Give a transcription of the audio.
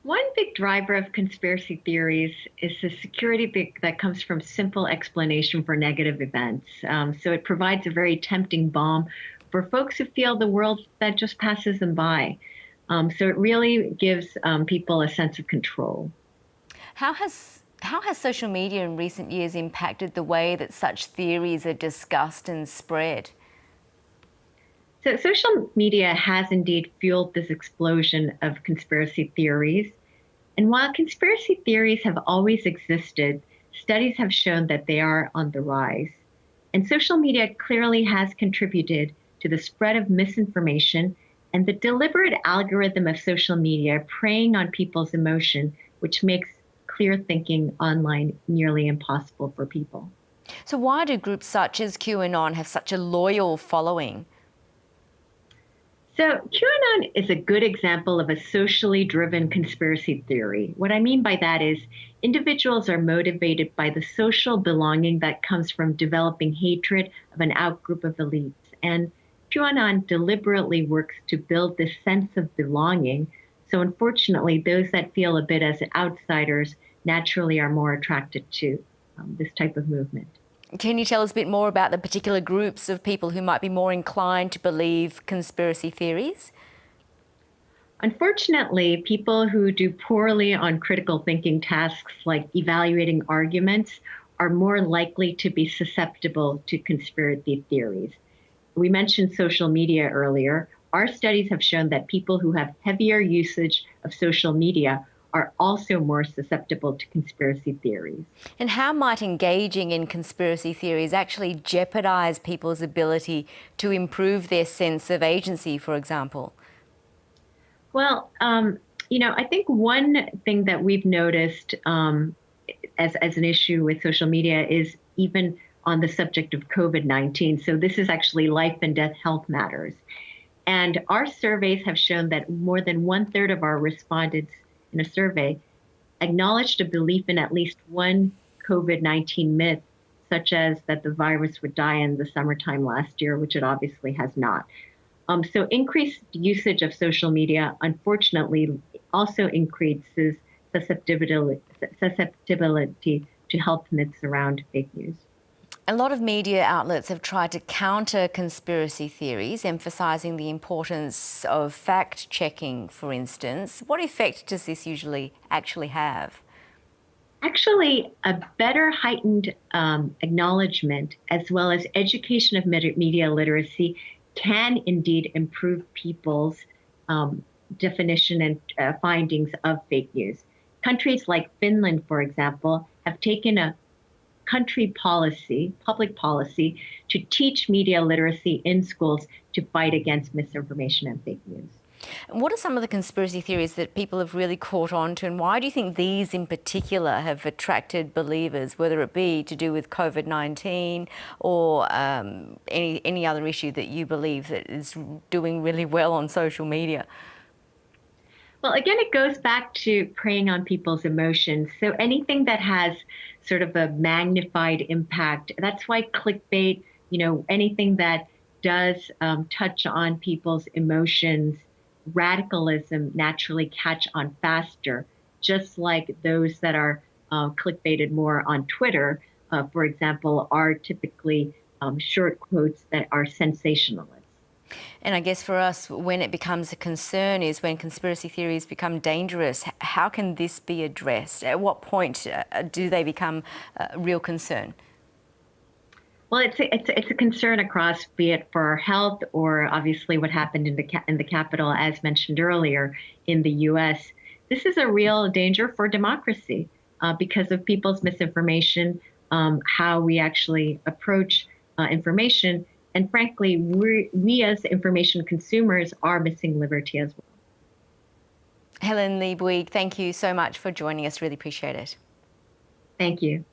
One big driver of conspiracy theories is the that comes from simple explanation for negative events. So it provides a very tempting balm for folks who feel the world that just passes them by. So it really gives people a sense of control. How has social media in recent years impacted the way that such theories are discussed and spread? So social media has indeed fueled this explosion of conspiracy theories. And while conspiracy theories have always existed, studies have shown that they are on the rise. And social media clearly has contributed to the spread of misinformation and the deliberate algorithm of social media preying on people's emotion, which makes clear thinking online nearly impossible for people. So why do groups such as QAnon have such a loyal following? So, QAnon is a good example of a socially driven conspiracy theory. What I mean by that is individuals are motivated by the social belonging that comes from developing hatred of an outgroup of elites. And QAnon deliberately works to build this sense of belonging. So, unfortunately, those that feel a bit as outsiders naturally are more attracted to this type of movement. Can you tell us a bit more about the particular groups of people who might be more inclined to believe conspiracy theories? Unfortunately, people who do poorly on critical thinking tasks like evaluating arguments are more likely to be susceptible to conspiracy theories. We mentioned social media earlier. Our studies have shown that people who have heavier usage of social media are also more susceptible to conspiracy theories. And how might engaging in conspiracy theories actually jeopardise people's ability to improve their sense of agency, for example? Well, I think one thing that we've noticed as an issue with social media is even on the subject of COVID-19. So this is actually life and death health matters. And our surveys have shown that more than one third of our respondents in a survey acknowledged a belief in at least one COVID-19 myth, such as that the virus would die in the summertime last year, which it obviously has not. So increased usage of social media, unfortunately, also increases susceptibility to health myths around fake news. A lot of media outlets have tried to counter conspiracy theories, emphasising the importance of fact-checking, for instance. What effect does this usually actually have? Actually, a better heightened acknowledgement as well as education of media literacy can indeed improve people's definition and findings of fake news. Countries like Finland, for example, have taken a country policy, public policy, to teach media literacy in schools to fight against misinformation and fake news. What are some of the conspiracy theories that people have really caught on to, and why do you think these in particular have attracted believers, whether it be to do with COVID-19 or any other issue that you believe that is doing really well on social media? Well, again, it goes back to preying on people's emotions. So anything that has sort of a magnified impact, that's why clickbait, anything that does touch on people's emotions, radicalism naturally catch on faster, just like those that are clickbaited more on Twitter, for example, are typically short quotes that are sensationalist. And I guess for us, when it becomes a concern is when conspiracy theories become dangerous. How can this be addressed? At what point do they become a real concern? Well, it's a concern across, be it for our health or obviously what happened in the Capitol, as mentioned earlier, in the U.S. This is a real danger for democracy because of people's misinformation, how we actually approach information. And frankly, we as information consumers are missing liberty as well. Helen Lee Bouygues, thank you so much for joining us. Really appreciate it. Thank you.